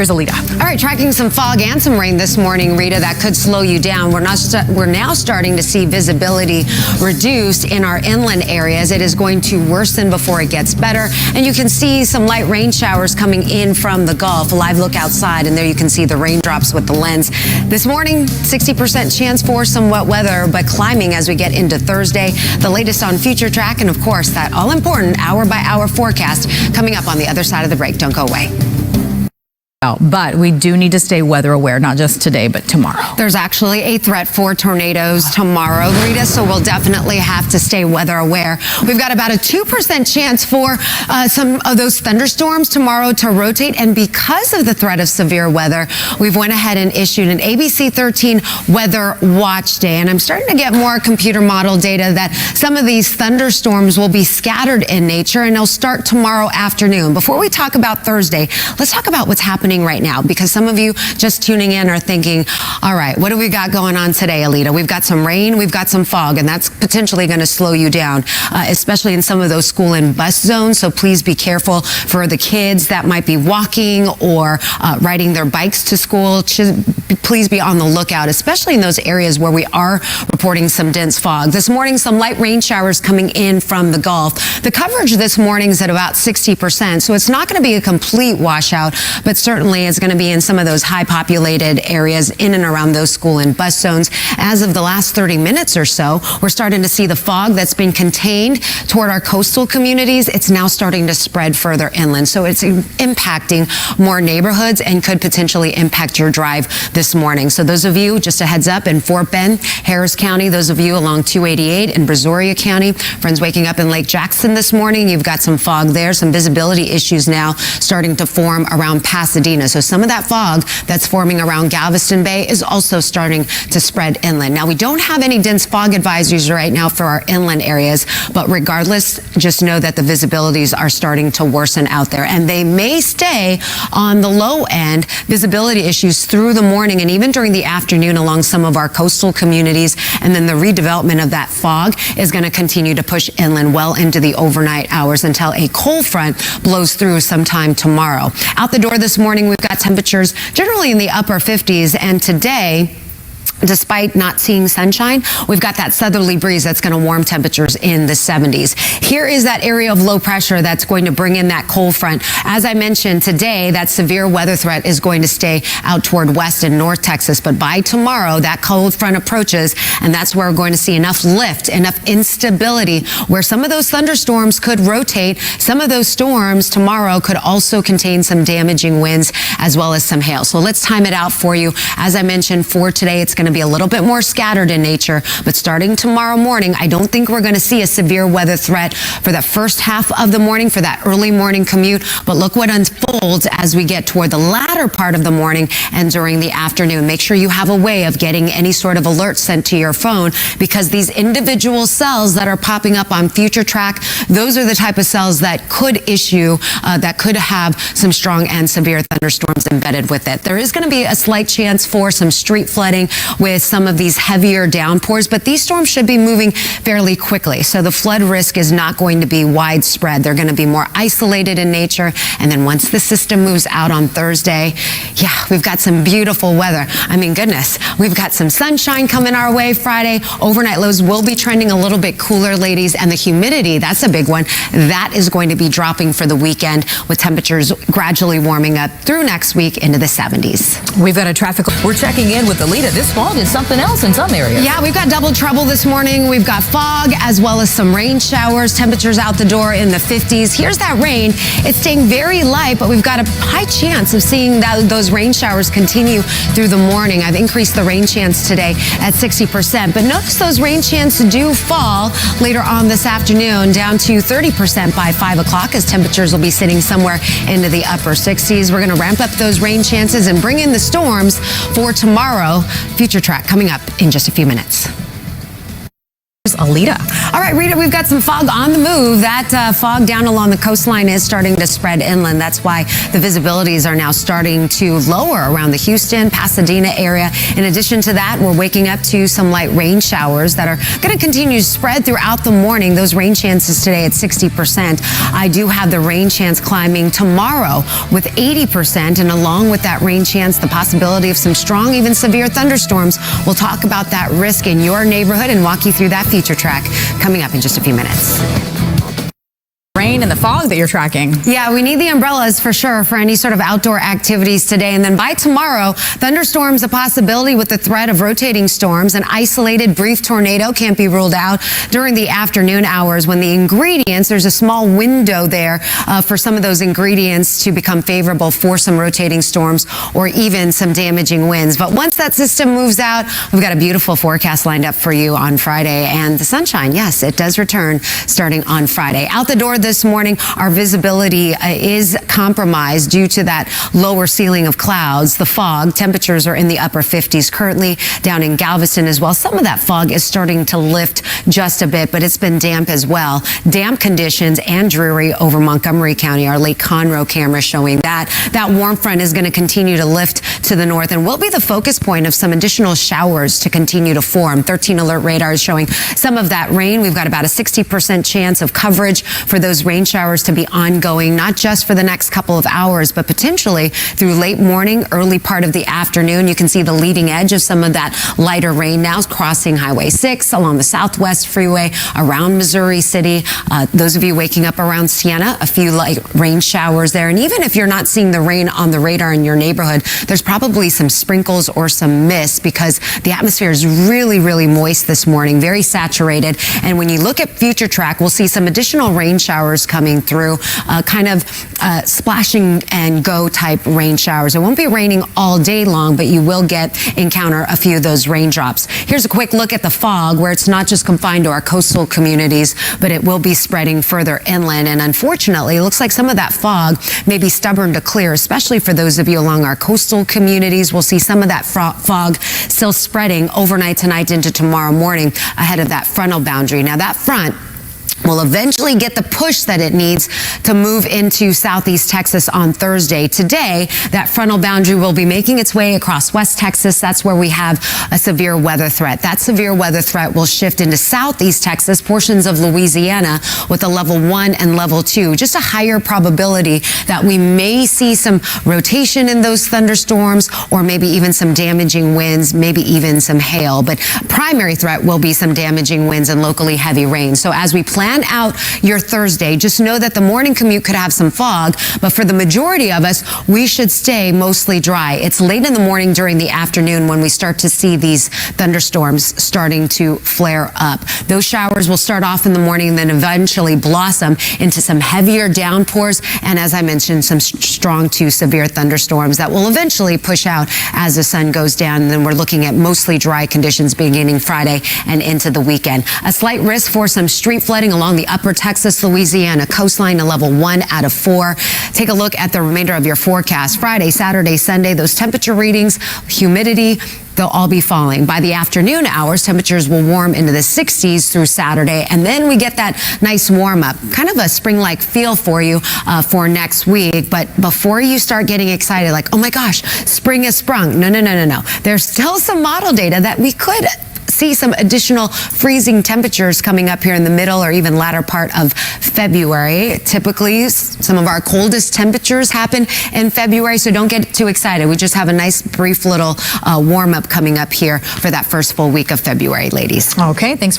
Here's Elita. All right, tracking some fog and some rain this morning, Rita, that could slow you down. We're now starting to see visibility reduced in our inland areas. It is going to worsen before it gets better. And you can see some light rain showers coming in from the Gulf. A live look outside, and there you can see the raindrops with the lens. This morning, 60% chance for some wet weather, but climbing as we get into Thursday. The latest on Future Track, and of course, that all-important hour-by-hour forecast coming up on the other side of the break. Don't go away. But we do need to stay weather aware, not just today, but tomorrow. There's actually a threat for tornadoes tomorrow, Rita, so we'll definitely have to stay weather aware. We've got about a 2% chance for some of those thunderstorms tomorrow to rotate, and because of the threat of severe weather, we've went ahead and issued an ABC13 weather watch day, and I'm starting to get more computer model data that some of these thunderstorms will be scattered in nature, and they'll start tomorrow afternoon. Before we talk about Thursday, let's talk about what's happening right now, because some of you just tuning in are thinking, all right, what do we got going on today, Elita? We've got some rain, we've got some fog, and that's potentially going to slow you down, especially in some of those school and bus zones. So please be careful for the kids that might be walking or riding their bikes to school. Please be on the lookout, especially in those areas where we are reporting some dense fog. This morning, some light rain showers coming in from the Gulf. The coverage this morning is at about 60%, so it's not going to be a complete washout, but certainly it's going to be in some of those high populated areas in and around those school and bus zones. As of the last 30 minutes or so, we're starting to see the fog that's been contained toward our coastal communities. It's now starting to spread further inland. So it's impacting more neighborhoods and could potentially impact your drive this morning. So those of you, just a heads up, in Fort Bend, Harris County, those of you along 288 in Brazoria County, friends waking up in Lake Jackson this morning, you've got some fog there, some visibility issues now starting to form around Pasadena. So some of that fog that's forming around Galveston Bay is also starting to spread inland. Now, we don't have any dense fog advisories right now for our inland areas, but regardless, just know that the visibilities are starting to worsen out there, and they may stay on the low end visibility issues through the morning and even during the afternoon along some of our coastal communities. And then the redevelopment of that fog is going to continue to push inland well into the overnight hours until a cold front blows through sometime tomorrow. Out the door this morning, we've got temperatures generally in the upper 50s, and today, despite not seeing sunshine, we've got that southerly breeze that's going to warm temperatures in the 70s. Here is that area of low pressure that's going to bring in that cold front. As I mentioned today, that severe weather threat is going to stay out toward west and north Texas. But by tomorrow, that cold front approaches, and that's where we're going to see enough lift, enough instability, where some of those thunderstorms could rotate. Some of those storms tomorrow could also contain some damaging winds as well as some hail. So let's time it out for you. As I mentioned, for today, it's going to be a little bit more scattered in nature, but starting tomorrow morning, I don't think we're going to see a severe weather threat for the first half of the morning, for that early morning commute. But look what unfolds as we get toward the latter part of the morning and during the afternoon. Make sure you have a way of getting any sort of alert sent to your phone, because these individual cells that are popping up on Future Track, those are the type of cells that could issue, that could have some strong and severe thunderstorms embedded with it. There is going to be a slight chance for some street flooding with some of these heavier downpours, but these storms should be moving fairly quickly. So the flood risk is not going to be widespread. They're going to be more isolated in nature. And then once the system moves out on Thursday, yeah, we've got some beautiful weather. I mean, goodness, we've got some sunshine coming our way Friday. Overnight lows will be trending a little bit cooler, ladies, and the humidity, that's a big one. That is going to be dropping for the weekend, with temperatures gradually warming up through next week into the 70s. We've got a traffic. We're checking in with Elita. This fog is something else in some areas. Yeah, we've got double trouble this morning. We've got fog as well as some rain showers. Temperatures out the door in the 50s. Here's that rain. It's staying very light, but we've got a high chance of seeing those rain showers continue through the morning. I've increased the rain chance today at 60%, but notice those rain chances do fall later on this afternoon, down to 30% by 5 o'clock, as temperatures will be sitting somewhere into the upper 60s. We're going to ramp up those rain chances and bring in the storms for tomorrow. Future Track coming up in just a few minutes. Elita. All right, Rita, we've got some fog on the move. That fog down along the coastline is starting to spread inland. That's why the visibilities are now starting to lower around the Houston, Pasadena area. In addition to that, we're waking up to some light rain showers that are going to continue to spread throughout the morning. Those rain chances today at 60%. I do have the rain chance climbing tomorrow with 80%. And along with that rain chance, the possibility of some strong, even severe thunderstorms. We'll talk about that risk in your neighborhood and walk you through that feature track coming up in just a few minutes. Rain and the fog that you're tracking. Yeah, we need the umbrellas for sure for any sort of outdoor activities today. And then by tomorrow, thunderstorms a possibility with the threat of rotating storms. An isolated brief tornado can't be ruled out during the afternoon hours when the ingredients, there's a small window there for some of those ingredients to become favorable for some rotating storms or even some damaging winds. But once that system moves out, we've got a beautiful forecast lined up for you on Friday. And the sunshine, yes, it does return starting on Friday. Out the door this morning, our visibility is compromised due to that lower ceiling of clouds. The fog, temperatures are in the upper 50s currently down in Galveston as well. Some of that fog is starting to lift just a bit, but it's been damp as well. Damp conditions and dreary over Montgomery County. Our Lake Conroe camera showing that. That warm front is going to continue to lift to the north and will be the focus point of some additional showers to continue to form. 13 alert radar is showing some of that rain. We've got about a 60% chance of coverage for those rain showers to be ongoing, not just for the next couple of hours, but potentially through late morning, early part of the afternoon. You can see the leading edge of some of that lighter rain now crossing Highway 6 along the Southwest Freeway around Missouri City. Those of you waking up around Siena, a few light rain showers there. And even if you're not seeing the rain on the radar in your neighborhood, there's probably some sprinkles or some mist because the atmosphere is really, really moist this morning, very saturated. And when you look at future track, we'll see some additional rain showers coming through, kind of splashing and go type rain showers. It won't be raining all day long, but you will encounter a few of those raindrops. Here's a quick look at the fog where it's not just confined to our coastal communities, but it will be spreading further inland. And unfortunately, it looks like some of that fog may be stubborn to clear, especially for those of you along our coastal communities. We'll see some of that fog still spreading overnight tonight into tomorrow morning ahead of that frontal boundary. Now that front will eventually get the push that it needs to move into southeast Texas on Thursday. Today, that frontal boundary will be making its way across West Texas. That's where we have a severe weather threat. That severe weather threat will shift into southeast Texas, portions of Louisiana with a level 1 and level 2. Just a higher probability that we may see some rotation in those thunderstorms or maybe even some damaging winds, maybe even some hail. But primary threat will be some damaging winds and locally heavy rain. So as we plan out your Thursday, just know that the morning commute could have some fog, but for the majority of us, we should stay mostly dry. It's late in the morning during the afternoon when we start to see these thunderstorms starting to flare up. Those showers will start off in the morning and then eventually blossom into some heavier downpours and, as I mentioned, some strong to severe thunderstorms that will eventually push out as the sun goes down. And then we're looking at mostly dry conditions beginning Friday and into the weekend. A slight risk for some street flooding along the upper Texas, Louisiana coastline, a level 1 out of 4. Take a look at the remainder of your forecast. Friday, Saturday, Sunday, those temperature readings, humidity, they'll all be falling. By the afternoon hours, temperatures will warm into the 60s through Saturday, and then we get that nice warm up, kind of a spring-like feel for you for next week. But before you start getting excited, like, oh my gosh, spring has sprung. No. There's still some model data that we could see some additional freezing temperatures coming up here in the middle or even latter part of February. Typically, some of our coldest temperatures happen in February, so don't get too excited. We just have a nice brief little warm up coming up here for that first full week of February, ladies. Okay, thanks for the